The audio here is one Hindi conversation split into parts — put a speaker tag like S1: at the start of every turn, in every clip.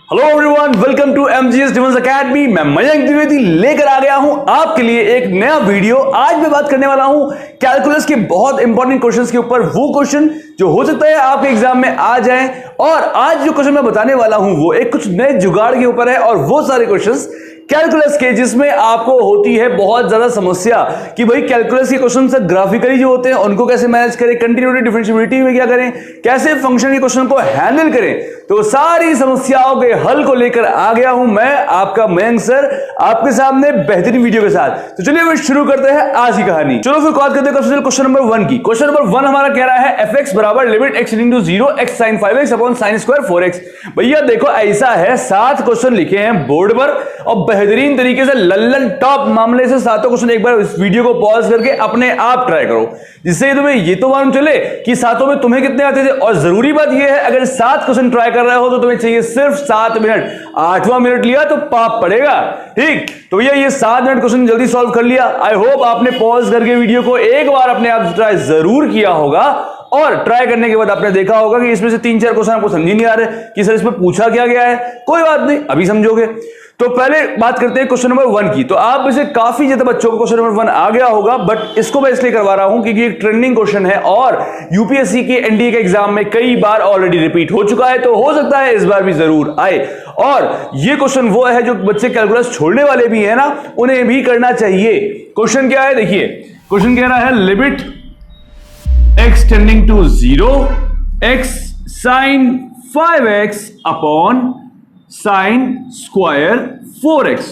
S1: Hello everyone, welcome to MGS defence academy. मैं मयंक द्विवेदी लेकर आ गया हूं आपके लिए एक नया वीडियो। आज मैं बात करने वाला हूं कैलकुलस के बहुत इंपॉर्टेंट क्वेश्चंस के ऊपर, वो क्वेश्चन जो हो सकता है आपके एग्जाम में आ जाएं। और आज जो क्वेश्चन मैं बताने वाला हूं वो एक कुछ नए जुगाड़ के ऊपर है, और वो सारे क्वेश्चंस कैलकुलस के जिसमें आपको होती है बहुत ज्यादा समस्या कि भाई कैलकुलस के क्वेश्चन से ग्राफिकली जो होते हैं उनको कैसे मैनेज करें, कंटिन्यूटी डिफरेंशिएबिलिटी में क्या करें, कैसे फंक्शन के क्वेश्चन को हैंडल करें। तो सारी समस्याओं के हल को लेकर आ गया हूं मैं, आपका मयंक सर, आपके सामने बेहतरीन वीडियो के साथ। तो चलिए फिर शुरू करते हैं आज की कहानी। चलो फिर बात करते हैं क्वेश्चन नंबर 1 की। क्वेश्चन नंबर 1 हमारा कह रहा है fx बराबर limit x tending to 0 x sin 5x upon sin square 4x। भैया देखो ऐसा है, 7 क्वेश्चन लिखे हैं बोर्ड पर और बेहतरीन तरीके से लल्लन टॉप मामले से सातों क्वेश्चन एक बार इस वीडियो को पॉज करके अपने आप ट्राई करो, जिससे तुम्हें ये तो मालूम चले कि सातों में तुम्हें कितने आते थे। और जरूरी बात यह है, अगर 7 क्वेश्चन ट्राई कर रहे हो तो तुम्हें चाहिए सिर्फ 7 मिनट। 8वां मिनट लिया तो पाप पड़ेगा। ठीक, तो भैया ये 7 मिनट क्वेश्चन जल्दी सॉल्व कर लिया। आई होप आपने पॉज करके वीडियो को एक बार अपने आप ट्राई जरूर किया होगा, और ट्राई करने के बाद आपने देखा होगा कि इसमें से 3-4 क्वेश्चन आपको समझ नहीं आ रहे कि सर इसमें पूछा क्या गया है। कोई बात नहीं, अभी समझोगे। तो पहले बात करते हैं क्वेश्चन नंबर 1 की। तो आप में से काफी ज्यादा बच्चों को क्वेश्चन नंबर 1 आ गया होगा, बट इसको मैं इसलिए करवा रहा हूं क्योंकि एक ट्रेंडिंग क्वेश्चन है और यूपीएससी के एनडीए के एग्जाम में कई बार ऑलरेडी रिपीट हो चुका है, तो हो सकता है इस बार भी जरूर आए। और ये क्वेश्चन वो है जो बच्चे कैलकुलस छोड़ने वाले भी है ना, उन्हें भी करना चाहिए। क्वेश्चन क्या है, देखिए क्वेश्चन कह रहा है limit x tending to 0 x sin 5x upon sin square 4x।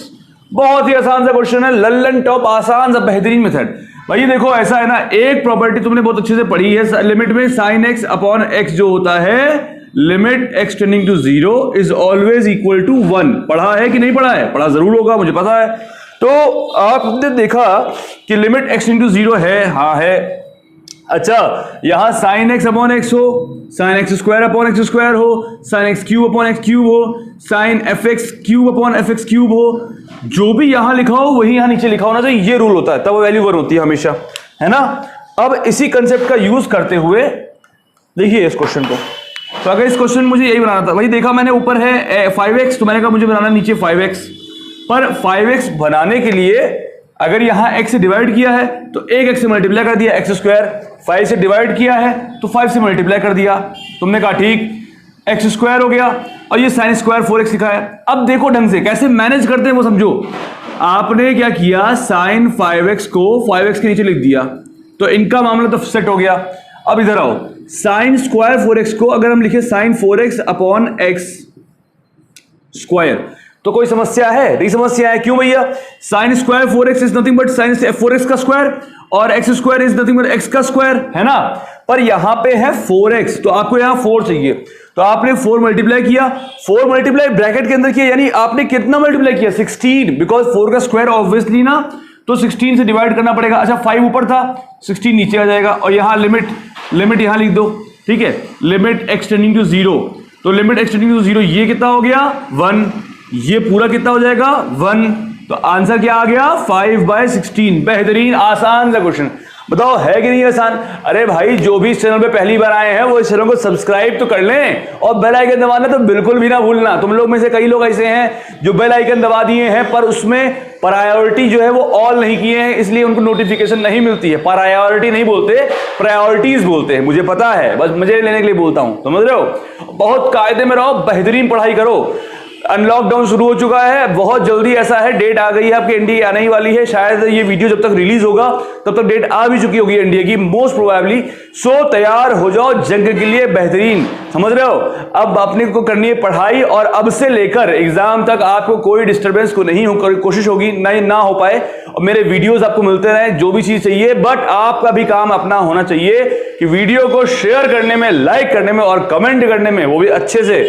S1: बहुत ही आसान सा क्वेश्चन है, लल्लन टॉप, आसान सा बेहतरीन मेथड। भाई देखो ऐसा है ना, एक प्रॉपर्टी तुमने बहुत अच्छे से पढ़ी है, लिमिट में sin x अपॉन x जो होता है, limit x tending to 0 is always equal to 1। पढ़ा है कि नहीं पढ़ा है? पढ़ा जरूर होगा, मुझे पता है। तो आपने देखा कि लिमिट x टेंडिंग टू 0 है, हाँ है। अच्छा, यहां sin x अपॉन x हो, sin x square upon x square हो, sin x cube upon x cube हो, sin fx cube upon fx cube हो, जो भी यहां लिखा हो वही यहां नीचे लिखा होना चाहिए। ये रूल होता है, तब वैल्यू 1 होती है हमेशा, है ना। अब इसी कंसेप्ट का यूज करते हुए देखिए इस क्वेश्चन को। तो अगर इस क्वेश्चन मुझे यही बनाना था, वही देखा मैंने ऊपर है 5x, तो मैंने कहा मुझे बनाना नीचे 5x। पर 5x बनाने के लिए अगर यहां x से डिवाइड किया है तो 1x से मल्टीप्लाई कर दिया, x स्क्वायर। 5 से डिवाइड किया है तो 5 से मल्टीप्लाई कर दिया, तुमने कहा ठीक, x स्क्वायर हो गया। और ये sin स्क्वायर 4x लिखा है। अब देखो ढंग से कैसे मैनेज करते हैं वो समझो। आपने क्या किया, sin 5x को 5x के नीचे लिख दिया, तो इनका मामला तो सेट हो गया। अब इधर आओ, sin स्क्वायर 4x को अगर हम लिखे sin 4x upon x square, तो कोई समस्या है? नहीं समस्या है। क्यों भैया? sin square 4x is nothing but sin 4x का स्क्वायर, और x square is nothing but x का स्क्वायर, है ना। पर यहां पे है 4x, तो आपको यहां 4 चाहिए, तो आपने 4 मल्टीप्लाई किया। 4 मल्टीप्लाई ब्रैकेट के अंदर किया, यानी आपने कितना मल्टीप्लाई किया? 16, बिकॉज 4 का स्क्वायर ऑब्वियसली ना, तो 16 से डिवाइड करना पड़ेगा। अच्छा 5 ऊपर था, 16 नीचे आ जाएगा। और यहां लिमिट यहां लिख दो, ठीक है, लिमिट x टेंडिंग टू 0, तो लिमिट x टेंडिंग टू 0 ये कितना हो गया? 1। ये पूरा कितना हो जाएगा? 1। तो आंसर क्या आ गया? 5/16। बेहतरीन आसान सा क्वेश्चन। बताओ है कि नहीं आसान? अरे भाई जो भी इस चैनल पे पहली बार आए हैं वो इस चैनल को सब्सक्राइब तो कर लें, और बेल आइकन दबाना तो बिल्कुल भी ना भूलना। तुम लोग में से कई लोग ऐसे हैं जो बेल आइकन दबा दिए हैं पर उसमें प्रायोरिटी जो है वो ऑल नहीं किए हैं, इसलिए उनको नोटिफिकेशन नहीं मिलती है। प्रायोरिटी नहीं बोलते, प्रायोरिटीज बोलते हैं, मुझे पता है, बस मजे लेने के लिए बोलता हूं, समझ रहे हो। बहुत कायदे में रहो, बेहतरीन पढ़ाई करो। अनलॉक डाउन शुरू हो चुका है, बहुत जल्दी ऐसा है, डेट आ गई है आपके एनडीए आने ही वाली है। शायद ये वीडियो जब तक रिलीज होगा तब तक डेट आ भी चुकी होगी एनडीए की, मोस्ट प्रोबेबली। सो तैयार हो जाओ जंग के लिए, बेहतरीन, समझ रहे हो। अब अपने को करनी है पढ़ाई, और अब से लेकर एग्जाम तक आपको कोई डिस्टर्बेंस को नहीं हो, कोशिश होगी नहीं ना हो पाए, और मेरे वीडियोस आपको मिलते रहे, जो भी चीज चाहिए। बट आपका भी काम अपना होना चाहिए कि वीडियो को शेयर करने में, लाइक करने में और कमेंट करने में, वो भी अच्छे से।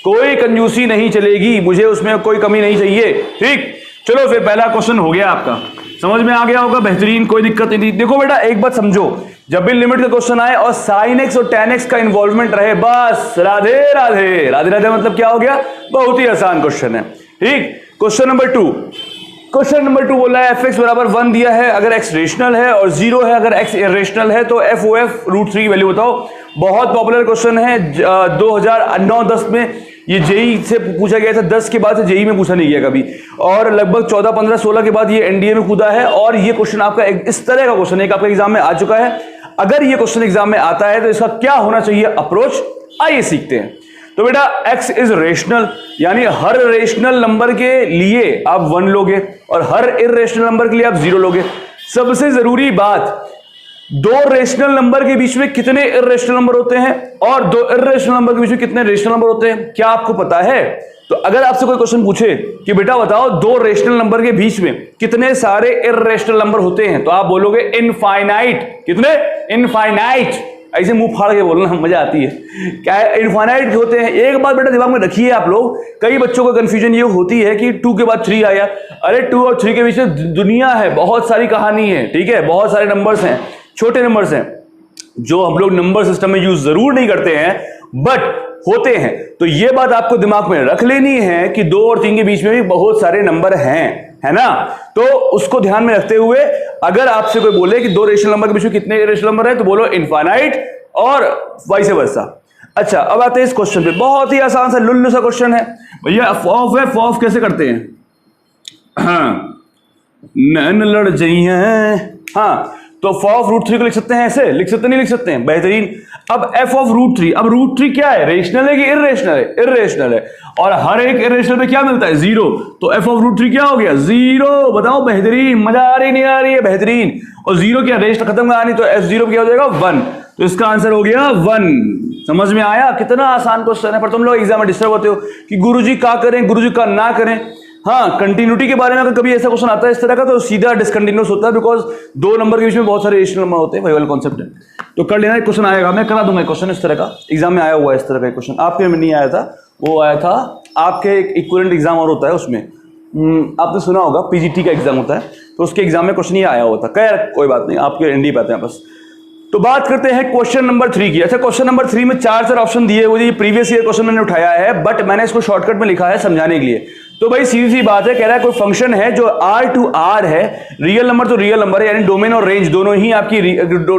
S1: कोई कंजूसी नहीं चलेगी, मुझे उसमें कोई कमी नहीं चाहिए, ठीक। चलो फिर पहला क्वेश्चन हो गया आपका, समझ में आ गया होगा, बेहतरीन, कोई दिक्कत नहीं। देखो बेटा एक बात समझो, जब भी लिमिट का क्वेश्चन आए और sin x और tan x का इन्वॉल्वमेंट रहे, बस राधे राधे। राधे राधे मतलब क्या हो गया? बहुत ही आसान क्वेश्चन है, ठीक। क्वेश्चन नंबर 2, क्वेश्चन नंबर 2 बोला है fx बराबर 1 दिया है अगर x रेशनल है, और 0 है अगर x इरेशनल है, तो FOF √3 की वैल्यू बताओ। बहुत पॉपुलर क्वेश्चन है, 2009-10 में ये जेई से पूछा गया था, 10 के बाद से जेई में पूछा नहीं गया कभी, और लगभग 14, 15, 16 के बाद ये एनडीए में कूदा है। और ये क्वेश्चन आपका इस तरह का क्वेश्चन एक आपका एग्जाम में आ चुका है। अगर ये क्वेश्चन एग्जाम में आता है तो इसका क्या होना चाहिए अप्रोच, आइए सीखते हैं। तो बेटा x इज रेशनल, यानी हर रेशनल नंबर के लिए आप 1 लोगे और हर इर्रेशनल नंबर के लिए आप 0 लोगे। सबसे जरूरी बात, 2 रेशनल नंबर के बीच में कितने इर्रेशनल नंबर होते हैं और 2 इर्रेशनल नंबर के बीच में कितने रेशनल नंबर होते हैं, क्या आपको पता है? तो अगर आपसे कोई क्वेश्चन पूछे कि बेटा बताओ 2 रेशनल नंबर के बीच में कितने सारे इर्रेशनल नंबर होते हैं, तो आप बोलोगे इनफाइनाइट। कितने? इनफाइनाइट। ऐसे मुंह फाड़ के बोलना, मजा आती है। क्या है? इनफाइनाइट होते हैं। एक बात बेटा दिमाग में रखिए आप लोग, कई बच्चों को कंफ्यूजन ये होती है कि 2 के बाद 3 आया। अरे 2 और 3 के बीच में दुनिया है, बहुत सारी कहानी है, ठीक है, बहुत सारे नंबर्स हैं, छोटे नंबर्स हैं जो हम लोग नंबर सिस्टम में यूज जरूर नहीं करते हैं बट होते हैं। तो ये बात आपको दिमाग में रख लेनी है कि 2 और 3 के बीच में भी बहुत सारे नंबर हैं, है ना। तो उसको ध्यान में रखते हुए अगर आपसे कोई बोले कि 2 रेशनल नंबर के बीच में कितने रेशनल नंबर है, तो बोलो इनफाइनाइट और वाइस वर्सा। अच्छा, अब आते हैं इस क्वेश्चन पे। बहुत ही आसान सा लुल्लू सा क्वेश्चन है भैया। फॉफ है, फॉफ कैसे करते हैं? हाँ, नैन लड़ जाई हैं। हाँ, तो फॉफ √3 को लिख सकते हैं ऐसे, लिख सकते नहीं लिख सकते हैं, बेहतरीन। अब एफ ऑफ √3, अब √3 क्या है, रेशनल है कि इर्रेशनल है? इर्रेशनल है। और हर एक इर्रेशनल पे क्या मिलता है? 0। तो एफ ऑफ √3 क्या हो गया? 0। बताओ, बेहतरीन। मजा आ रही नहीं आ रही है? बेहतरीन। और 0 क्या, रेशनल खत्म करनी, तो F0 क्या हो जाएगा? 1। तो इसका आंसर हो गया 1। समझ में आया? कितना आसान क्वेश्चन है। पर तुम लोग एग्जाम में डिस्टर्ब होते हो कि गुरुजी का करें, गुरुजी का ना करें। हाँ, कंटिन्यूटी के बारे में अगर कभी ऐसा क्वेश्चन आता है इस तरह का, तो सीधा डिसकंटिन्यूअस होता है, बिकॉज 2 नंबर के बीच में बहुत सारे रेशनल नंबर होते हैं, वही वाला कॉन्सेप्ट है। तो कर लेना, एक क्वेश्चन आएगा, मैं करा दूंगा क्वेश्चन इस तरह का, एग्जाम में आया हुआ है इस तरह का क्वेश्चन। आपके में नहीं आया था, वो आया था आपके एक इक्विवेलेंट एग्जाम और होता है उसमें, आपने सुना होगा पीजीटी का एग्जाम होता है, तो उसके एग्जाम में क्वेश्चन ये आया हुआ था। खैर कोई बात नहीं, आपके एनडी पे आते हैं बस। तो बात करते हैं क्वेश्चन नंबर 3 की। अच्छा, क्वेश्चन नंबर 3 में 4 ऑप्शन दिए हुए, ये प्रीवियस ईयर क्वेश्चन मैंने उठाया है, बट मैंने इसको शॉर्टकट में लिखा है समझाने के लिए। तो भाई सीधी सी बात है, कह रहा है कोई फंक्शन है जो R to R है, रियल नंबर तो रियल नंबर है, यानी डोमेन और रेंज दोनों ही आपकी,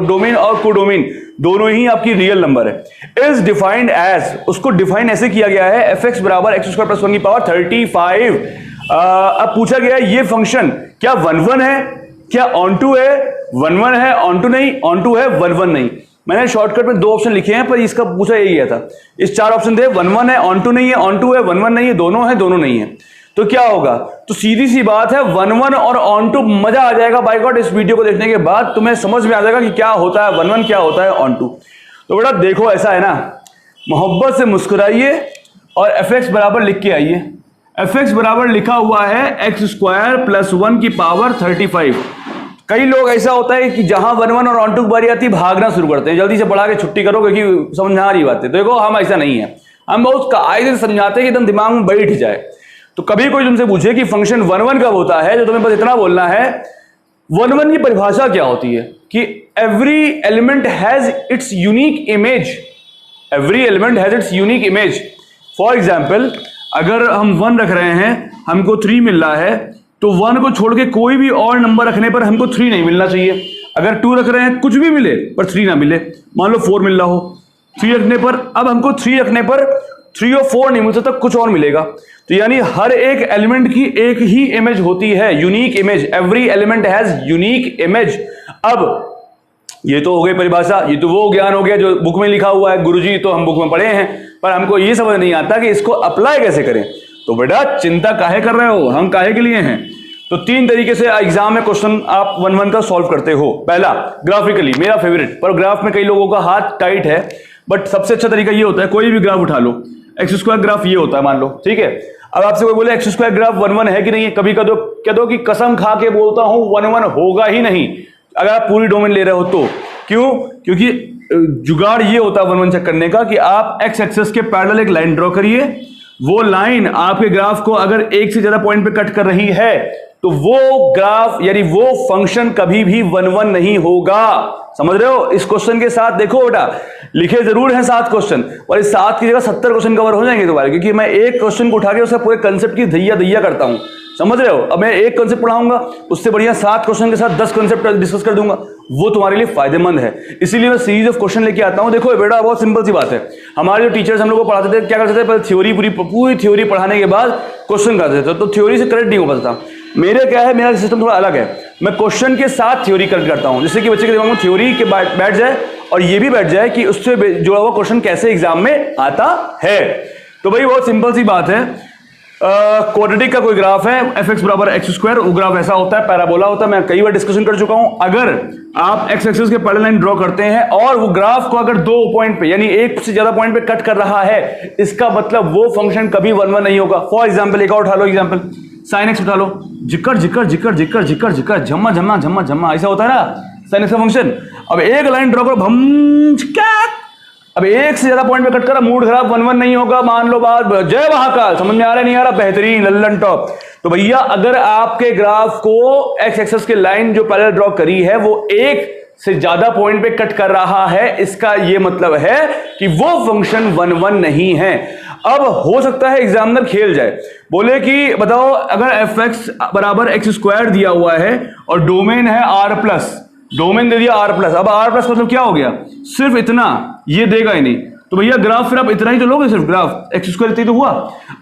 S1: डोमेन और कोडोमेन दोनों ही आपकी रियल नंबर है। इज डिफाइंड एज, उसको डिफाइन ऐसे किया गया है, fx बराबर x² + 1 की पावर 35। अब पूछा गया ये फंक्शन क्या 1 है, क्या ऑन टू है? 1 है, ऑन टू नहीं, ऑन टू है, 1 नहीं। मैंने शॉर्टकट में 2 ऑप्शन लिखे हैं, पर इसका पूछा यही गया था। इस 4 ऑप्शन थे, 1 है, ऑन टू नहीं है, ऑन टू है, 1 नहीं है, दोनों है, दोनों नहीं है। तो क्या होगा? तो सीधी सी बात है, 1 और ऑन टू। मजा आ जाएगा बाय गॉड, इस वीडियो को देखने के बाद तुम्हें समझ में आ जाएगा कि क्या होता है 1 क्या होता है ऑन टू। तो बेटा देखो, ऐसा है ना, मोहब्बत से मुस्कुराइए और fx बराबर लिख के आइए। fx बराबर लिखा हुआ है x² + 1 की पावर 35। कई लोग ऐसा होता है कि जहां 1 और ऑन टू की बारी आती है भागना शुरू करते हैं, जल्दी से पढ़ा के छुट्टी करो क्योंकि समझ आ रही बात है। देखो हम ऐसा नहीं है, हम बहुत कायदे से समझाते हैं कि एकदम दिमाग में बैठ जाए। तो कभी कोई तुमसे पूछे कि फंक्शन 1 कब होता है, तो तुम्हें बस इतना बोलना है 1 की परिभाषा क्या होती है कि every element has its unique image. Every element has its unique image. For example, अगर हम 1 रख रहे हैं, हमको 3 मिल रहा है, तो 1 को छोड़ के कोई भी और नंबर रखने पर हमको 3 नहीं मिलना चाहिए। अगर 2 रख रहे हैं, कुछ भी मिले पर 3 ना मिले। मान लो 4 मिल रहा हो, 3 रखने पर, अब हमको 3 रखने पर 3 और 4 नहीं मिलता, तब कुछ और मिलेगा। तो यानी हर एक एलिमेंट की एक ही इमेज होती है, unique image. Every element has unique image. अब ये तो हो गई परिभाषा, ये तो वो ज्ञान हो गया जो बुक में लिखा हुआ है, गुरुजी तो हम बुक में पढ़े हैं, पर हमको ये समझ नहीं आता कि इसको अप्लाई कैसे करें। तो बेटा चिंता काहे कर रहे हो, हम काहे के लिए हैं। तो 3 तरीके से एग्जाम में क्वेश्चन आप 1 का सॉल्व करते हो। पहला, ग्राफिकली, मेरा फेवरेट, पर ग्राफ में कई लोगों का हाथ टाइट है, बट सबसे अच्छा तरीका ये होता है, कोई भी ग्राफ उठा लो, x² ग्राफ ये होता है मान लो, ठीक है। अब आपसे कोई बोले x² ग्राफ 1 है कि नहीं है, कभी कह दो कि कसम खा के बोलता हूं 1 होगा ही नहीं, अगर आप पूरी डोमेन ले रहे हो तो। क्यों? क्योंकि जुगाड़ ये होता है 1 चेक करने का कि आप x एक्सिस के पैरेलल एक लाइन ड्रॉ करिए, वो लाइन आपके ग्राफ को अगर एक से ज्यादा पॉइंट पे कट कर रही है, तो वो ग्राफ यानी वो फंक्शन कभी भी 1 नहीं होगा। समझ रहे हो? इस क्वेश्चन के साथ देखो बेटा, लिखे जरूर हैं 7 क्वेश्चन, और इस 7 की जगह 70 क्वेश्चन कवर हो जाएंगे दोबारा, क्योंकि मैं एक क्वेश्चन को उठा के उसका पूरे कंसेप्ट की दैया करता हूं। समझ रहे हो? अब मैं एक कॉन्सेप्ट पढ़ाऊंगा, उससे बढ़िया 7 क्वेश्चन के साथ 10 कॉन्सेप्ट डिस्कस कर दूंगा, वो तुम्हारे लिए फायदेमंद है। इसीलिए मैं सीरीज ऑफ क्वेश्चन लेके आता हूं। देखो बेटा बहुत सिंपल सी बात है, हमारे जो टीचर्स हम लोग को पढ़ाते थे क्या करते थे, पहले थ्योरी पूरी थ्योरी पढ़ाने के बाद क्वेश्चन करते थे, तो थ्योरी से करेक्ट नहीं हो पाता था। मेरे क्या है, मेरा सिस्टम थोड़ा अलग है, मैं क्वेश्चन के साथ थ्योरी करेक्ट करता हूं, जिससे कि बच्चे के दिमाग में थ्योरी के बैठ जाए और ये भी बैठ जाए कि उससे जुड़ा हुआ क्वेश्चन कैसे एग्जाम में आता है। तो भाई बहुत सिंपल सी बात है, क्वाड्रेटिक का कोई ग्राफ है fx बराबर एक्स स्क्वायर, वो ग्राफ ऐसा होता है, पैराबोला होता है, मैं कई बार डिस्कशन कर चुका हूं। अगर आप एक्स एक्सिस के पैरेलल लाइन ड्रॉ करते हैं और वो ग्राफ को अगर 2 पॉइंट पे यानी एक से ज्यादा पॉइंट पे कट कर रहा है, इसका मतलब वो फंक्शन कभी 1 1 नहीं होगा। फॉर एग्जाम्पल एक और उठा लो एग्जाम्पल, साइन एक्स उठा लो, जिक्र जिक्र जिक्र जिक्र जिक्र जिक्र झम्मा झम्मा झम्मा झम्मा, ऐसा होता है ना साइन एक्स का फंक्शन। अब एक लाइन ड्रॉ करो, भम अब एक से ज्यादा पॉइंट पे कट करा, मूड खराब, 1 1 नहीं होगा, मान लो बात, जय महाकाल, समझ में आ रहा नहीं आ रहा, बेहतरीन लल्लन टॉप। तो भैया अगर आपके ग्राफ को एक्स एक्सिस के लाइन जो पैरेलल ड्रॉ करी है वो एक से ज्यादा पॉइंट पे कट कर रहा है, इसका ये मतलब है कि वो फंक्शन 1 1 नहीं है। अब हो सकता है एग्जामिनर खेल जाए, बोले कि बताओ अगर एफ एक्स बराबर एक्स स्क्वायर दिया हुआ है और डोमेन है आर प्लस, डोमेन दे दिया आर प्लस, अब आर प्लस मतलब क्या हो गया, सिर्फ इतना, ये देगा ही नहीं, तो भैया ग्राफ फिर आप इतना ही तो लोगे, सिर्फ ग्राफ एक्स स्क्वायर इतना ही तो हुआ।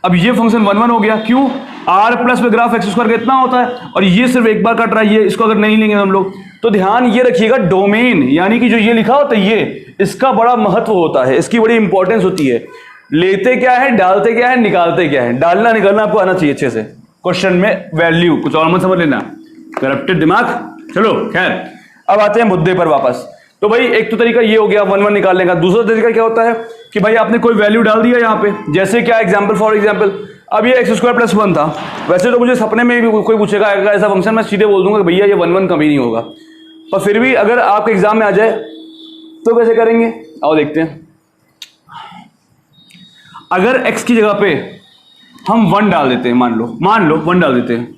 S1: अब ये फंक्शन 1 1 हो गया, क्यों, आर प्लस में ग्राफ एक्स स्क्वायर कितना होता है और ये सिर्फ एक बार कट रहा है, ये इसको अगर नहीं लेंगे हम लोग, तो ध्यान ये रखिएगा डोमेन यानी कि जो ये लिखा होता है ये, इसका बड़ा महत्व होता है, इसकी बड़ी इंपॉर्टेंस होती है। लेते क्या है, डालते क्या है, निकालते क्या है, डालना निकालना आपको आना चाहिए अच्छे से, क्वेश्चन में वैल्यू कुछ और मत समझ लेना, करप्टेड दिमाग। चलो खैर अब आते हैं मुद्दे पर वापस। तो भाई एक तो तरीका ये हो गया 1 1 निकालने का, दूसरा तरीका क्या होता है कि भाई आपने कोई वैल्यू डाल दिया यहाँ पे, जैसे क्या एग्जांपल फॉर एग्जांपल, अब ये एक्स स्क्वायर प्लस 1 था, वैसे तो मुझे सपने में भी कोई पूछेगा ऐसा फंक्शन, मैं सीधे बोल दूंगा कि भैया ये 1 1 कभी नहीं होगा, पर फिर भी अगर आपके एग्जाम में आ जाए तो कैसे करेंगे, आओ देखते हैं। अगर x की जगह पे हम 1 डाल देते हैं, मान लो 1 डाल देते हैं,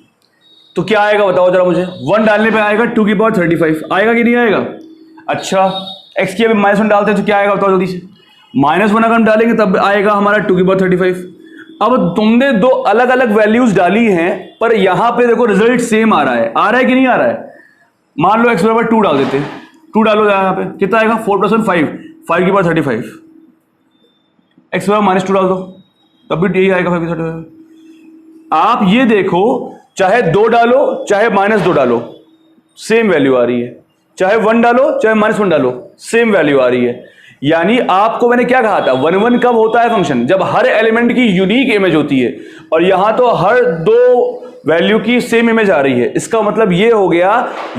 S1: तो क्या आएगा बताओ जरा मुझे, 1 डालने पे आएगा 2 की पावर 35, आएगा कि नहीं आएगा। अच्छा x की अभी -1 डालते हैं तो क्या आएगा बताओ जल्दी से, -1 अगर हम डालेंगे तब आएगा हमारा 2 की पावर 35। अब तुमने दो अलग अलग वैल्यूज डाली हैं, पर यहां पे देखो रिजल्ट सेम आ रहा है कि नहीं आ रहा है। मान लो x बराबर 2 डाल देते हैं, 2 डालो यहाँ पे, कितना आएगा 4 + 1 5 की पावर 35, x बराबर -2 डाल दो तब भी यही आएगा 5 की 35। आप ये देखो चाहे 2 डालो चाहे -2 डालो सेम वैल्यू आ रही है, चाहे 1 डालो चाहे -1 डालो सेम वैल्यू आ रही है। यानी आपको मैंने क्या कहा था, 1 1 कब होता है फंक्शन, जब हर एलिमेंट की यूनिक इमेज होती है, और यहां तो हर 2 वैल्यू की सेम इमेज आ रही है, इसका मतलब ये हो गया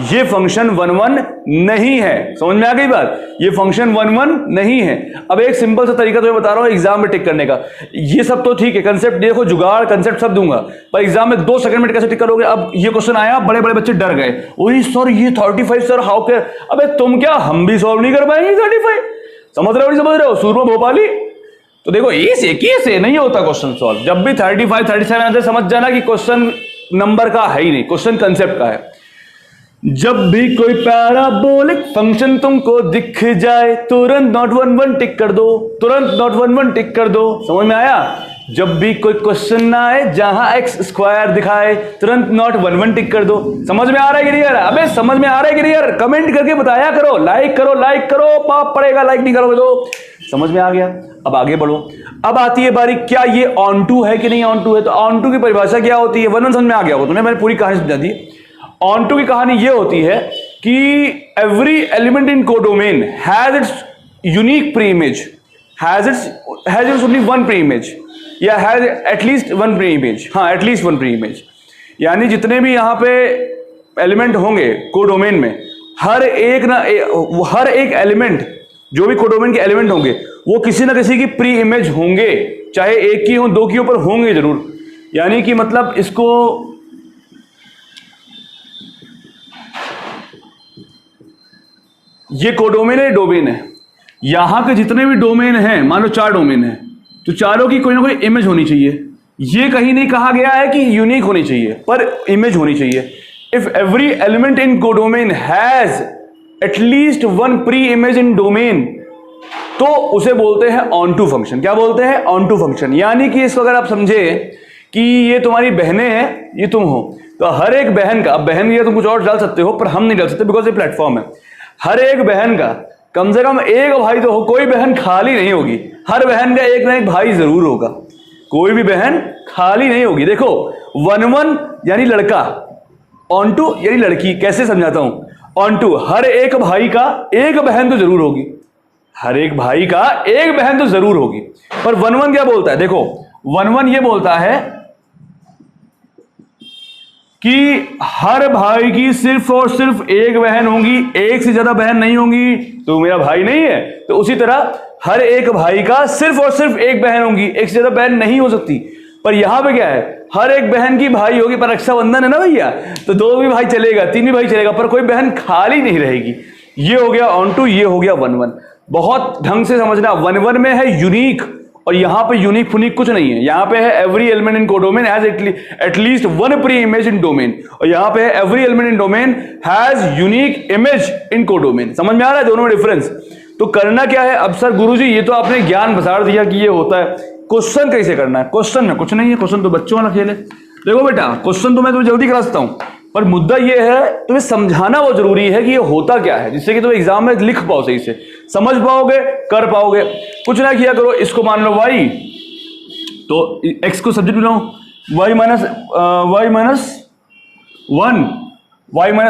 S1: ये फंक्शन 1 1 नहीं है। समझ में आ गई बात, ये फंक्शन 1 1 नहीं है। अब एक सिंपल सा तरीका तो मैं बता रहा हूं एग्जाम में टिक करने का, ये सब तो ठीक है, कंसेप्ट देखो जुगाड़ कंसेप्ट सब दूंगा, पर एग्जाम में 2 सेकंड में कैसे टिक करोगे। अब ये क्वेश्चन आया, बड़े बड़े बच्चे डर गए, वही सर ये 35 सर हाउ कैन, अबे तुम क्या हम भी सॉल्व नहीं कर पाएंगे 35, समझ रहे हो सूरमा भोपाली। तो देखो इसे कैसे नहीं होता क्वेश्चन सॉल्व, जब भी 35 37 आते समझ जाना कि क्वेश्चन नंबर का है ही नहीं, क्वेश्चन कंसेप्ट का है। जब भी कोई पैराबोलिक फंक्शन तुमको दिख जाए तुरंत नॉट 1 1 टिक कर दो, तुरंत नॉट 1 1 टिक कर दो। समझ में आया, जब भी कोई क्वेश्चन ना आए जहां एक्स स्क्वायर दिखाए तुरंत नॉट 1 1 टिक कर दो। समझ में आ रहा है कि नहीं आ रहा, अबे समझ में आ रहा है कि नहीं यार, कमेंट करके बताया करो, लाइक करो, पाप पड़ेगा लाइक नहीं करोगे तो। समझ में आ गया, अब आगे बढ़ो। अब आती है बारी, क्या ये ऑन टू है कि नहीं ऑन टू है। तो ऑन टू की परिभाषा क्या होती है, 1 1 समझ में आ गया हो तुम्हें, मैंने पूरी कहानी समझा दी। ऑन टू की कहानी ये होती है कि every element in codomain has its unique pre image, has its only 1 pre image, या हैज एटलीस्ट 1 प्री इमेज, हाँ एटलीस्ट 1 प्री इमेज। यानी जितने भी यहाँ पे एलिमेंट होंगे कोडोमेन में, हर एक एलिमेंट, जो भी कोडोमेन के एलिमेंट होंगे वो किसी ना किसी की प्री इमेज होंगे, चाहे एक की हो 2 की ऊपर होंगे जरूर। यानी कि मतलब इसको ये कोडोमेन है, डोमेन है, यहां के जितने भी डोमेन हैं, मान लो 4 डोमेन है, तो चारों की कोई ना कोई इमेज होनी चाहिए। ये कहीं नहीं कहा गया है कि यूनिक होनी चाहिए, पर इमेज होनी चाहिए। If every element in codomain has at least 1 pre image in domain, तो उसे बोलते हैं ऑन टू फंक्शन। क्या बोलते हैं, ऑन टू फंक्शन। यानी कि इसको अगर आप समझे कि ये तुम्हारी बहनें हैं, ये तुम हो, तो हर एक बहन का, अब बहन या तुम कुछ और डाल सकते हो पर हम नहीं डाल सकते बिकॉज ये प्लेटफॉर्म है। हर एक बहन का कम से कम एक भाई तो हो, कोई बहन खाली नहीं होगी, हर बहन का एक ना एक भाई जरूर होगा, कोई भी बहन खाली नहीं होगी। देखो 1-1 यानी लड़का, ऑन टू यानी लड़की। कैसे समझाता हूं? ऑन टू हर एक भाई का एक बहन तो जरूर होगी, हर एक भाई का एक बहन तो जरूर होगी। पर 1-1 क्या बोलता है? देखो 1-1 ये बोलता है कि हर भाई की सिर्फ और सिर्फ एक बहन होगी, एक से ज्यादा बहन नहीं होंगी, तो मेरा भाई नहीं है। तो उसी तरह हर एक भाई का सिर्फ और सिर्फ एक बहन होगी, एक से ज्यादा बहन नहीं हो सकती। पर यहां पे क्या है? हर एक बहन की भाई होगी, पर रक्षाबंधन है ना भैया, तो 2 भी भाई चलेगा, 3 भी भाई चलेगा, पर कोई बहन खाली नहीं रहेगी। ये हो गया ऑन टू, ये हो गया 1-1। बहुत ढंग से समझना, 1-1 में है यूनिक, और यहां पे यूनिक फुनिक कुछ नहीं है। यहां पे है every element in codomain has at least one pre image in domain, और यहां पे है every element in domain has unique image in codomain. समझ में आ रहा है दोनों में डिफरेंस? तो करना क्या है अब? सर गुरुजी ये तो आपने ज्ञान बसाड़ दिया कि ये होता है, क्वेश्चन कैसे करना है? क्वेश्चन में कुछ नहीं है, क्वेश्चन तो बच्चों वाला खेल है। देखो बेटा, क्वेश्चन तो मैं तुम्हें जल्दी करा सकता हूं, पर मुद्दा ये है तुम्हें समझाना वो जरूरी है कि ये होता क्या है, जिससे कि तुम एग्जाम में लिख पाओ, सही से समझ पाओगे, कर पाओगे। कुछ ना किया करो, इसको मान लो y, तो x को सब्जेक्ट बनाओ, y माइनस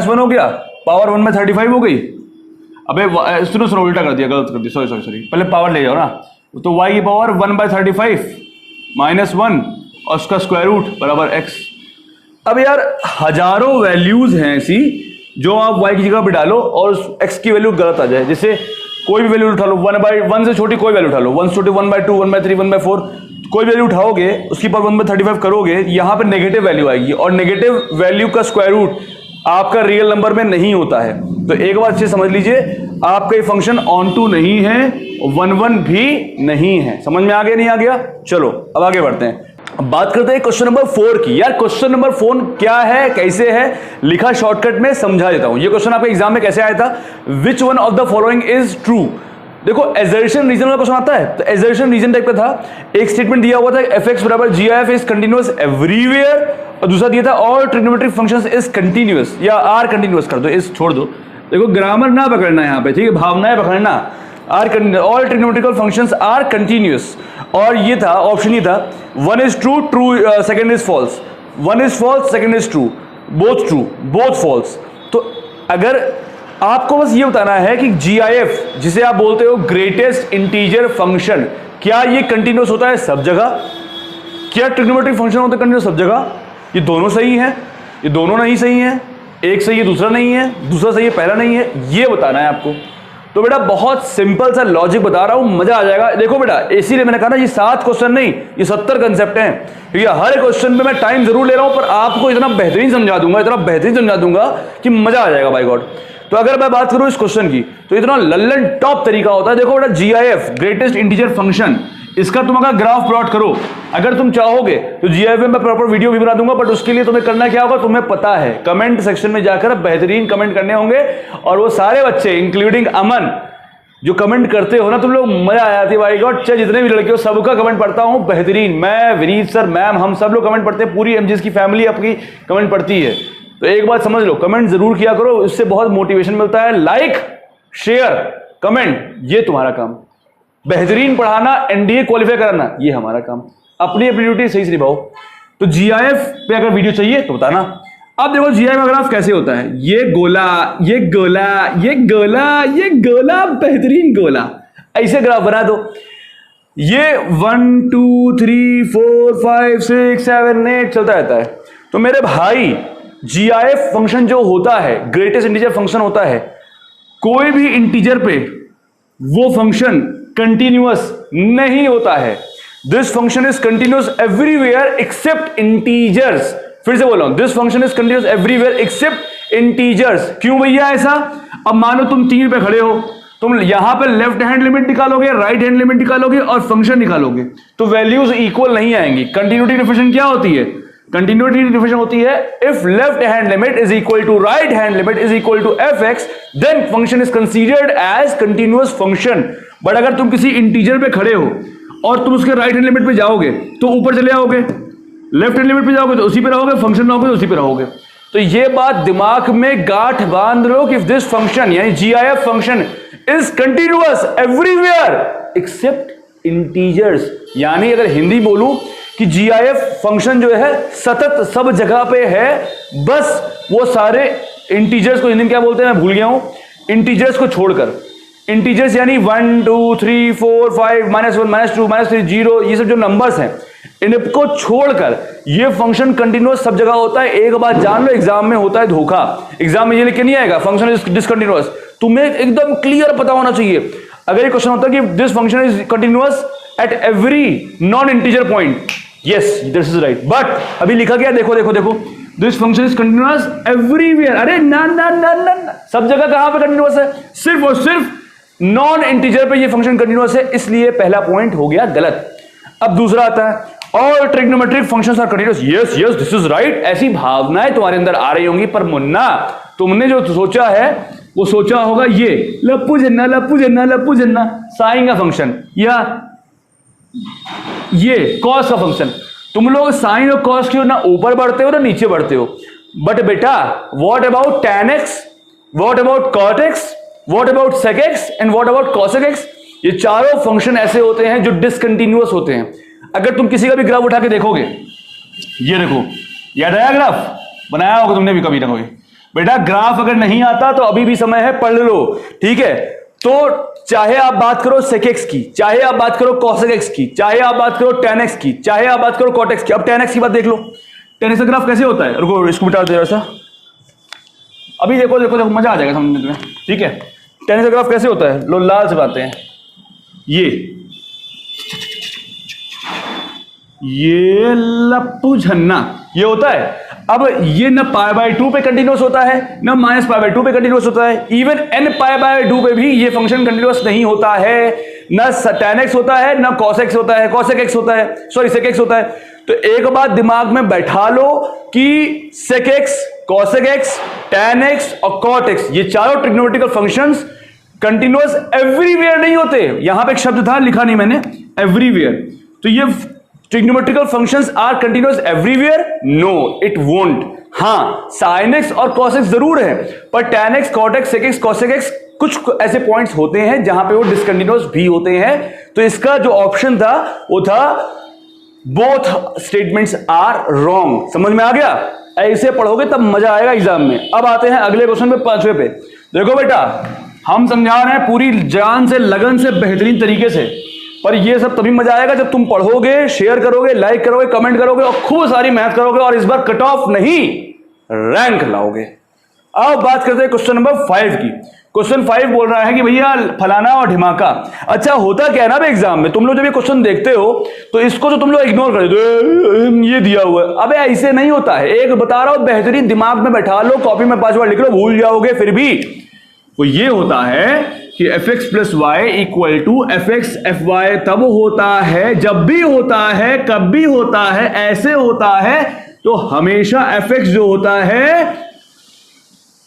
S1: 1 हो गया, पावर 1/35 हो गई। अबे सुनो उल्टा कर दिया, गलत कर दिया, सॉरी, पहले पावर ले जाओ ना, तो y की पावर 1/35 -1 और उसका स्क्वायर रूट बराबर x। अब यार हजारों वैल्यूज हैं ऐसी जो आप y की जगह पे डालो और x की वैल्यू गलत आ जाए। जैसे कोई भी वैल्यू उठा लो, 1/1 से छोटी कोई वैल्यू उठा लो, 1 से छोटी 1/2, 1/3, 1/4, कोई वैल्यू उठाओगे उसकी पावर 1/35 करोगे, यहां पे नेगेटिव वैल्यू आएगी, और नेगेटिव वैल्यू का स्क्वायर रूट आपका रियल नंबर में नहीं होता है। तो एक बार अच्छे समझ लीजिए, आपका ये फंक्शन ऑन टू नहीं है, 1-1 भी नहीं है। समझ में आ गया नहीं आ गया? चलो अब आगे बढ़ते हैं। अब बात करते हैं क्वेश्चन नंबर 4 की। यार क्वेश्चन नंबर 4 क्या है, कैसे है, लिखा शॉर्टकट में, समझा देता हूं। ये क्वेश्चन आपके एग्जाम में कैसे आया था? Which one of the following is true? देखो एजर्शन रीजन वाला क्वेश्चन आता है, तो एजर्शन रीजन टाइप का था। एक स्टेटमेंट दिया हुआ था fx बराबर gif इज कंटिन्यूअस एवरीवेयर, और दूसरा दिया था all trigonometric functions is continuous, या आर कंटिन्यूअस कर दो, इस छोड़ दो। देखो ग्रामर ना पकड़ना यहाँ पे, ठीक है, भावनाएं पकड़ना। All trigonometrical functions are continuous, और ये था ऑप्शन, ये था 1 is true, second is false, 1 is false, second is true, both true, both false. तो अगर आपको बस ये बताना है कि GIF जिसे आप बोलते हो ग्रेटेस्ट इंटीजर फंक्शन, क्या ये कंटिन्यूअस होता है सब जगह? क्या ट्रिग्नोमेट्रिक फंक्शन होता है कंटिन्यूअस सब जगह? ये दोनों सही है, ये दोनों नहीं सही है, एक सही है दूसरा नहीं है, दूसरा सही है पहला नहीं है, ये बताना है आपको। तो बेटा बहुत सिंपल सा लॉजिक बता रहा हूं, मजा आ जाएगा। देखो बेटा, इसीलिए मैंने कहा ना ये 7 क्वेश्चन नहीं, ये 70 कंसेप्ट हैं, क्योंकि हर क्वेश्चन पे मैं टाइम जरूर ले रहा हूं, पर आपको इतना बेहतरीन समझा दूंगा कि मजा आ जाएगा बाय गॉड। तो अगर मैं बात करूं इस क्वेश्चन की, तो इतना लल्लन टॉप तरीका होता है। देखो बेटा, GIF ग्रेटेस्ट इंटीजर फंक्शन, इसका तुम अगर ग्राफ प्लॉट करो, अगर तुम चाहोगे तो GIF में मैं प्रॉपर वीडियो भी बना दूंगा, बट उसके लिए तुम्हें करना क्या होगा तुम्हें पता है, कमेंट सेक्शन में जाकर बेहतरीन कमेंट करने होंगे, और वो सारे बच्चे इंक्लूडिंग अमन जो कमेंट करते हो ना तुम लोग, मजा आ जाती है भाई गॉड। चाहे जितने भी लड़के हो सबका कमेंट पढ़ता हूं, बेहतरीन। मैं, विनीत सर, मैम, हम सब लोग कमेंट पढ़ते हैं, पूरी MGS की फैमिली आपकी कमेंट पढ़ती है। तो एक बात समझ लो, कमेंट जरूर किया करो, इससे बहुत मोटिवेशन मिलता है। लाइक, शेयर, कमेंट, ये तुम्हारा काम। बेहतरीन पढ़ाना, NDA क्वालिफाई कराना, ये हमारा काम। अपनी अपनी ड्यूटी सही से निभाओ। तो GIF पे अगर वीडियो चाहिए तो बताना। अब देखो GIF का ग्राफ कैसे होता है, ये गोला, ये गोला, ये गोला, ये गोला, बेहतरीन गोला, ऐसे ग्राफ बना दो। ये 1 2 3 4 5 6 7 8 चलता रहता है। तो मेरे भाई GIF फंक्शन जो होता है, ग्रेटेस्ट इंटीजर फंक्शन होता है, कोई भी इंटीजर पे वो फंक्शन कंटिन्यूअस नहीं होता है। This function is continuous everywhere except integers. फिर से बोल रहा हूं, this function is continuous everywhere except integers. क्यों भैया ऐसा? अब मानो तुम 3 पे खड़े हो, तुम यहां पे लेफ्ट हैंड लिमिट निकालोगे, राइट हैंड लिमिट निकालोगे और फंक्शन निकालोगे, तो वैल्यूज इक्वल नहीं आएंगी। कंटिन्यूटी डेफिनेशन क्या होती है? कंटिन्यूटी डेफिनेशन होती है if left hand limit is equal to right hand limit is equal to fx, then function is considered as continuous function. But अगर तुम किसी इंटीजर पे खड़े हो और तुम उसके राइट हैंड लिमिट पे जाओगे तो ऊपर चले आओगे, लेफ्ट हैंड लिमिट पे जाओगे तो उसी पे रहोगे, फंक्शन रहोगे तो उसी पे रहोगे। तो ये बात दिमाग में गांठ बांध लो कि दिस फंक्शन यानी GIF function is continuous everywhere except integers. यानी अगर हिंदी बोलूं कि जीआईएफ फंक्शन जो है सतत सब जगह पे है, बस वो सारे इंटीजर्स को हिंदी में क्या बोलते हैं मैं भूल गया हूं, इंटीजर्स को छोड़कर। इंटीजर्स यानी 1 2 3 4 5 -1 -2 -3 0 ये सब जो नंबर्स हैं इनको छोड़कर ये फंक्शन कंटिन्यूअस सब जगह होता है। एक बात जान लो, एग्जाम में होता है धोखा। एग्जाम में ये लिख के नहीं आएगा फंक्शन इज डिसकंटिन्यूअस, तुम्हें एकदम क्लियर पता होना चाहिए। अगर ये क्वेश्चन होता है कि this function is continuous at every non integer point, yes this is right, but अभी लिखा गया देखो देखो देखो, this function is continuous everywhere. अरे ना ना ना ना, सब जगह कहां पे कंटिन्यूअस है? सिर्फ और सिर्फ नॉन इंटीजर पे ये फंक्शन कंटिन्यूअस है, इसलिए पहला पॉइंट हो गया गलत। अब दूसरा आता है all trigonometric functions are continuous, yes yes this is right. ऐसी भावनाएं तुम्हारे अंदर आ रही होंगी, पर मुन्ना तुमने जो सोचा है वो सोचा होगा ये लप्पू जन्ना लप्पू जन्ना लप्पू जन्ना साइन का फंक्शन या ये कॉस का फंक्शन। तुम लोग साइन और कॉस की ना ऊपर बढ़ते हो ना नीचे बढ़ते हो। बट बेटा what about tan x, what about cot x, what about sec x and what about cosec x? ये चारों फंक्शन ऐसे होते हैं जो डिसकंटिन्यूअस होते हैं। अगर तुम किसी का भी ग्राफ उठा के देखोगे, ये देखो याद आया ग्राफ बनाया होगा तुमने भी कभी ना कभी। बेटा ग्राफ अगर नहीं आता तो अभी भी समय है, पढ़ लो, ठीक है। तो चाहे आप बात करो sec x की, चाहे आप बात करो cosec x की, चाहे आप बात करो tan x की, चाहे आप बात करो cot x की। अब tan x की बात देख लो, tan x का ग्राफ कैसे होता है? रुको इसको मिटा दो जरा, अभी देखो देखो देखो मजा आ जाएगा समझने में, ठीक है। tan x का ग्राफ कैसे होता है? लो लाल से बातें हैं, ये लप्पू झन्ना ये होता है। अब ये न π/2 पे कंटिन्यूअस होता है न -π/2 पे कंटिन्यूअस होता है, इवन nπ/2 पे भी ये फंक्शन कंटिन्यूअस नहीं होता है। न tan x होता है न cos x होता है, cosec x होता है, सॉरी sec x होता है। तो एक बात दिमाग में बैठा लो कि sec x, cosec x, tan x और cot x ये चारों ट्रिग्नोमेट्रिकल फंक्शंस कंटिन्यूअस एवरीवेयर नहीं होते। यहां पे एक शब्द था लिखा नहीं मैंने, एवरीवेयर। तो ये trigonometrical functions are continuous everywhere? No it won't. हाँ sin x और cos x जरूर है, पर tan x, cot x, sec x, cosec x कुछ ऐसे पॉइंट्स होते हैं जहां पे वो डिसकंटिन्यूअस भी होते हैं। तो इसका जो ऑप्शन था वो था बोथ स्टेटमेंट्स आर रॉन्ग। समझ में आ गया? ऐसे पढ़ोगे तब मजा आएगा एग्जाम में। अब आते हैं अगले क्वेश्चन पे, 5वें पे। देखो बेटा हम समझा रहे हैं पूरी जान से, लगन से, बेहतरीन तरीके से, पर ये सब तभी मजा आएगा जब तुम पढ़ोगे, शेयर करोगे, लाइक करोगे, कमेंट करोगे और खूब सारी मेहनत करोगे और इस बार कट ऑफ नहीं रैंक लाओगे। अब बात करते हैं क्वेश्चन नंबर 5 की। क्वेश्चन 5 बोल रहा है कि भैया फलाना और ढिमाका। अच्छा होता क्या है ना एग्जाम में, तुम लोग जब ये क्वेश्चन देखते हो तो इसको तो तुम लोग इग्नोर कर देते, ये दिया हुआ है। अबे ऐसे नहीं होता है, एक बता रहा हूं बेहतरीन दिमाग में बैठा लो, कॉपी में 5 बार लिख लो, भूल जाओगे फिर भी। वो ये होता है कि fx plus Y equal to fx fy तब होता है, जब भी होता है, कब भी होता है, ऐसे होता है। तो हमेशा fx जो होता है,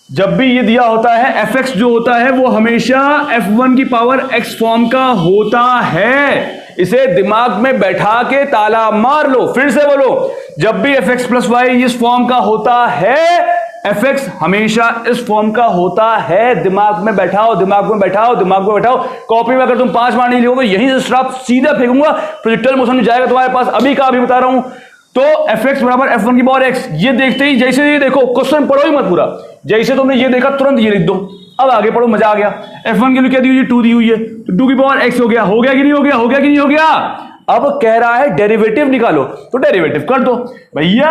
S1: जब भी ये दिया होता है fx जो होता है वो हमेशा f1 की पावर x फॉर्म का होता है। इसे दिमाग में बैठा के ताला मार लो, फिर से बोलो, जब भी fx प्लस वाई इस फॉर्म का होता है, fx हमेशा इस फॉर्म का होता है। दिमाग में बैठाओ, दिमाग में बैठाओ, दिमाग में बैठाओ। कॉपी में अगर तुम 5 बार नहीं लिखोगे यहीं से स्ट्राप सीधा फेंकूंगा, प्रोजेक्टाइल मोशन में जाएगा तुम्हारे पास। अभी का अभी बता रहा हूं। तो fx बराबर f1 की पावर x, ये देखते ही जैसे ये देखो, क्वेश्चन पढ़ो ही मत पूरा, जैसे तुमने ये देखा तुरंत ये लिख दो। अब आगे पढ़ो, मजा आ गया। f1 की क्या दी हुई है? 2 दी हुई है, तो 2 की पावर x हो गया। हो गया कि नहीं हो गया? हो गया कि नहीं हो गया? अब कह रहा है डेरिवेटिव निकालो, तो डेरिवेटिव कर दो। भैया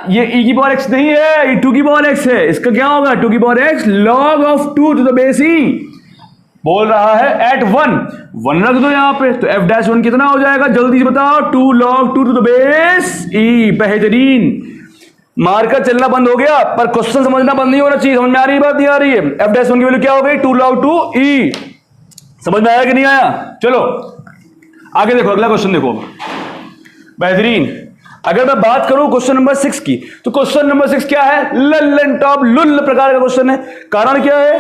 S1: ये e की पावर x नहीं है, ये 2 की पावर x है। इसका क्या होगा? 2 की power x log of 2 to the base e। बोल रहा है एट 1 रख दो यहां पे, तो f-1 कितना हो जाएगा? जल्दी से बताओ। 2 log 2 to the base e। बेहतरीन, मार्कर चलना बंद हो गया, पर क्वेश्चन समझना बंद नहीं होना चाहिए। समझ में आ रही है बात? नहीं आ रही है? f-1 की वैल्यू क्या हो गई? 2 log 2 e। समझ में आया कि नहीं आया? चलो आगे देखो, अगला क्वेश्चन देखो। बेहतरीन, अगर मैं बात करूं क्वेश्चन नंबर 6 की, तो क्वेश्चन नंबर 6 क्या है? लल्लन टॉप लुल्ल प्रकार का क्वेश्चन है। कारण क्या है?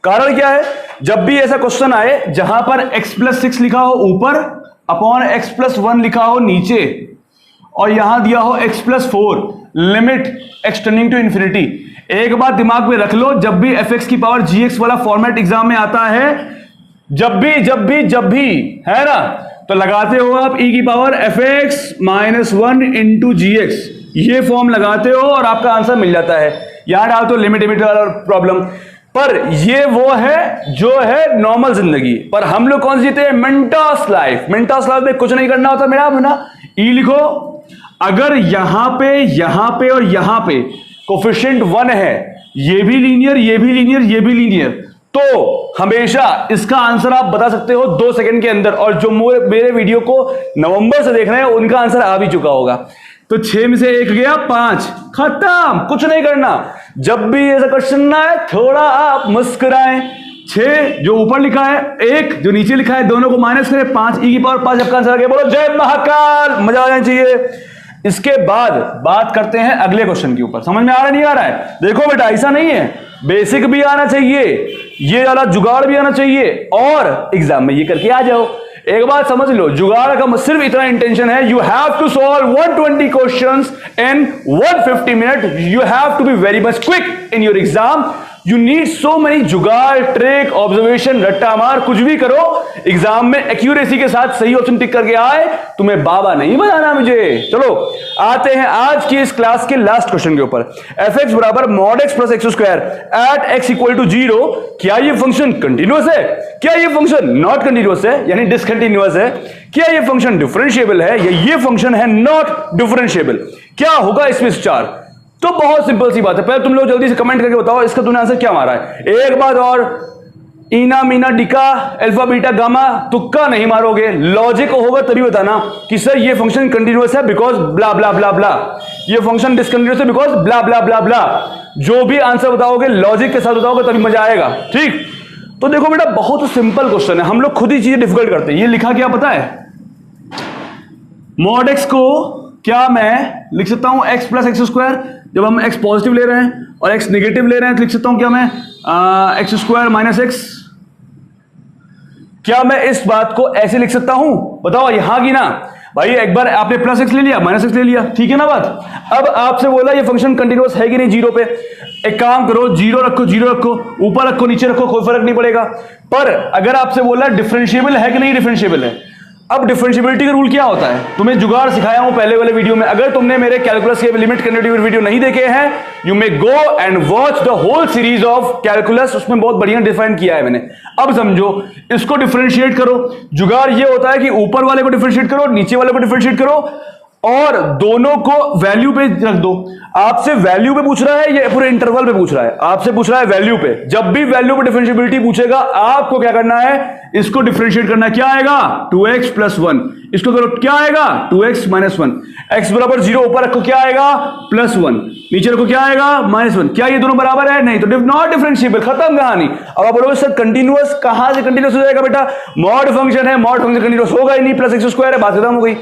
S1: कारण क्या है? जब भी ऐसा क्वेश्चन आए जहां पर x प्लस 6 लिखा हो ऊपर अपॉन x प्लस 1 लिखा हो नीचे, और यहां दिया हो x+4 limit x tending to infinity. एक बात दिमाग में रख लो, जब भी fx की पावर gx वाला फॉर्मेट एग्जाम में आता है, जब भी है ना, तो लगाते हो आप e की पावर fx-1 इंटू gx, ये फॉर्म लगाते हो और आपका आंसर मिल जाता है। यहां डालते हो लिमिट वाला प्रॉब्लम, पर ये वो है जो है नॉर्मल जिंदगी। पर हम लोग कौन सी जीते हैं? मिंटोस लाइफ। मिंटोस लाइफ में कुछ नहीं करना होता मेरा ना, ई लिखो। अगर यहां पे और यहां पे कोफिशिएंट 1 है, ये भी लीनियर, ये भी लीनियर, ये भी लीनियर, तो हमेशा इसका आंसर आप बता सकते हो 2 सेकंड के अंदर। और जो मेरे वीडियो को नवंबर से देख रहे हैं उनका आंसर आ भी चुका होगा। तो 6 में से 1 गया 5, खत्म, कुछ नहीं करना। जब भी ऐसा क्वेश्चन ना है, थोड़ा आप मुस्कुराएं। 6 जो ऊपर लिखा है, 1 जो नीचे लिखा है, दोनों को माइनस करें, 5 ई की पावर 5 आपका आंसर आ गया। बोलो जय महाकाल, मजा आ जाना चाहिए। इसके बाद बात करते हैं अगले क्वेश्चन के ऊपर। समझ में आ रहा नहीं आ रहा है? देखो बेटा, ऐसा नहीं है, बेसिक भी आना चाहिए, ये वाला जुगाड़ भी आना चाहिए, और एग्जाम में ये करके आ जाओ। एक बात समझ लो, जुगाड़ का सिर्फ इतना इंटेंशन है, you have to solve 120 questions in 150 minute. You have to be very much quick in your exam. You need so many जुगाड़, ट्रिक, ऑब्जर्वेशन, रट्टा मार, कुछ भी करो, एग्जाम में एक्यूरेसी के साथ सही ऑप्शन टिक करके आए। तुम्हें बाबा नहीं बनाना मुझे। चलो आते हैं आज की इस क्लास के लास्ट क्वेश्चन के ऊपर। fx बराबर mod x plus X square at x equal to 0। क्या ये फंक्शन कंटिन्यूअस है? क्या ये फंक्शन नॉट कंटिन्यूअस है, यानी डिसकंटिन्यूअस है? क्या ये फंक्शन डिफरेंशिएबल है, या ये फंक्शन है नॉट डिफरेंशिएबल? क्या होगा इसमें विचार? तो बहुत सिंपल सी बात है। पहले तुम लोग जल्दी से कमेंट करके बताओ इसका तुमने आंसर क्या मारा है। एक बात और, इना मीना डिका अल्फा बीटा गामा तुक्का नहीं मारोगे, लॉजिक होगा तभी बताना कि सर ये फंक्शन कंटिन्यूअस है बिकॉज ब्ला ब्ला ब्ला ब्ला, ये फंक्शन डिसकंटिन्यूअस है बिकॉज ब्ला ब्ला ब्ला ब्ला। जो भी आंसर बताओगे लॉजिक के साथ बताओगे तभी मजा आएगा, ठीक? तो देखो बेटा, बहुत सिंपल क्वेश्चन है, हम लोग खुद ही चीजें डिफिकल्ट करते हैं। ये लिखा क्या पता है? मॉड एक्स को क्या मैं लिख सकता हूं x प्लस एक्स स्क्वायर, जब हम x पॉजिटिव ले रहे हैं और x नेगेटिव ले रहे हैं तो लिख सकता हूं क्या मैं एक्स स्क्वायर माइनस एक्स। क्या मैं इस बात को ऐसे लिख सकता हूं? बताओ यहां की ना भाई, एक बार आपने प्लस एक्स ले लिया, माइनस एक्स ले लिया, ठीक है ना बात? अब आपसे बोला ये फंक्शन कंटिन्यूअस है कि नहीं जीरो पे। एक काम करो, जीरो रखो, ऊपर रखो, नीचे रखो, कोई फर्क नहीं पड़ेगा। पर अगर आपसे बोला डिफरेंशिएबल है कि नहीं डिफरेंशिएबल है, अब डिफरेंशिएबिलिटी का रूल क्या होता है? तुम्हें जुगाड़ सिखाया हूं पहले वाले वीडियो में। अगर तुमने मेरे कैलकुलस के लिमिट कंटिन्यूटी वीडियो नहीं देखे हैं, you may go and watch the whole series of calculus, उसमें बहुत बढ़िया डिफाइन किया है मैंने। अब समझो, इसको डिफरेंशिएट करो। जुगाड़ ये होता है कि ऊपर वाले को डिफरेंशिएट करो, नीचे वाले को डिफरेंशिएट करो, और दोनों को वैल्यू पे रख दो। आपसे वैल्यू पे पूछ रहा है या पूरे इंटरवल पे पूछ रहा है? आपसे पूछ रहा है वैल्यू पे। जब भी वैल्यू पे डिफरेंशिएबिलिटी पूछेगा, आपको क्या करना है? इसको डिफरेंशिएट करना है। क्या आएगा? 2x plus 1। इसको करो, क्या आएगा? 2x minus 1। x बराबर 0 ऊपर रखो, क्या आएगा? प्लस 1। नीचे रखो, क्या आएगा? माइनस 1। क्या ये दोनों बराबर है? नहीं, तो नॉट डिफरेंशिएबल, खत्म कहानी। अब आप बोलोगे सर कंटिन्यूअस कहां से कंटिन्यूअस हो जाएगा बेटा? मॉड फंक्शन है, मॉड फंक्शन कंटिन्यूअस होगा ही नहीं, प्लस एक्स स्क्वायर है, बात खत्म हो गई।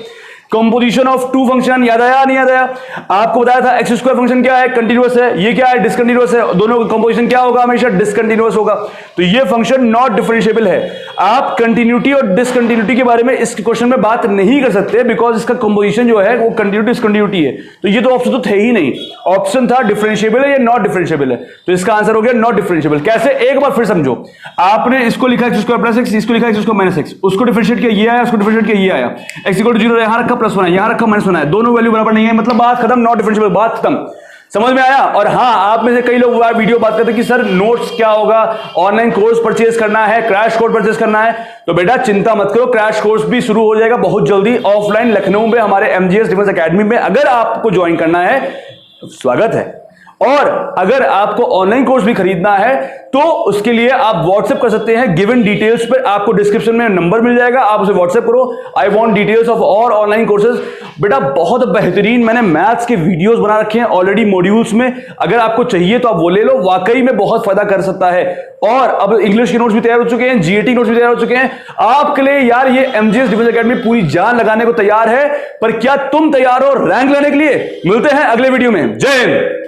S1: कंपोजिशन ऑफ टू फंक्शन याद आया नहीं याद आया? आपको बताया था एक्स स्क्वायर फंक्शन क्या है? कंटिन्यूअस है। ये क्या है? डिसकंटिन्यूअस है। दोनों का कंपोजिशन क्या होगा? हमेशा डिसकंटिन्यूअस होगा। तो ये फंक्शन नॉट डिफरेंशिएबल है। आप कंटिन्यूटी और डिसकंटिन्यूटी के बारे में इस क्वेश्चन में बात नहीं कर सकते, बिकॉज इसका कंपोजिशन जो है वो कंटिन्यूटी डिसकंटिन्यूटी है। तो ये तो ऑप्शन तो थे ही नहीं, ऑप्शन था डिफरेंशिएबल है या नॉट डिफरेंशिएबल है। तो इसका आंसर हो गया नॉट डिफरेंशिएबल। कैसे? एक बार फिर समझो। आपने इसको लिखा एक्स स्क्वायर प्लस एक्स, इसको लिखा एक्स स्क्वायर माइनस एक्स, उसको डिफरेंशिएट किया ये आया, उसको डिफरेंशिएट किया ये आया। एक्स इक्वल टू 0 यहां रखा, प्लस 1 है, यहां रखा, माइनस 1 है, दोनों वैल्यू बराबर नहीं है, मतलब बात खत्म, नॉट डिफरेंशिएबल, बात खत्म। समझ में आया? और हाँ, आप में से कई लोग वीडियो बात करते हैं कि सर नोट्स क्या होगा, ऑनलाइन कोर्स परचेज करना है, क्रैश कोर्स परचेज करना है। तो बेटा चिंता मत करो, क्रैश कोर्स भी शुरू हो जाएगा बहुत जल्दी ऑफलाइन लखनऊ में हमारे एमजीएस डिफेंस एकेडमी में। अगर आपको ज्वाइन करना है तो स्वागत है। और अगर आपको ऑनलाइन कोर्स भी खरीदना है तो उसके लिए आप व्हाट्सएप कर सकते हैं। गिवन डिटेल्स पर आपको डिस्क्रिप्शन में नंबर मिल जाएगा, आप उसे व्हाट्सएप करो। आई वांट डिटेल्स ऑफ और ऑनलाइन कोर्सेज। बेटा बहुत बेहतरीन मैंने मैथ्स के वीडियोस बना रखे हैं ऑलरेडी मॉड्यूल्स में, अगर आपको चाहिए तो आप वो ले लो, वाकई में बहुत फायदा कर सकता है। और अब इंग्लिश के नोट्स भी तैयार हो चुके हैं, जीएटी नोट्स भी तैयार हो चुके हैं आपके लिए। यार ये एमजीएस डिफेंस एकेडमी पूरी जान लगाने को तैयार है, पर क्या तुम तैयार हो रैंक लेने के लिए? मिलते हैं अगले वीडियो में। जय हिंद।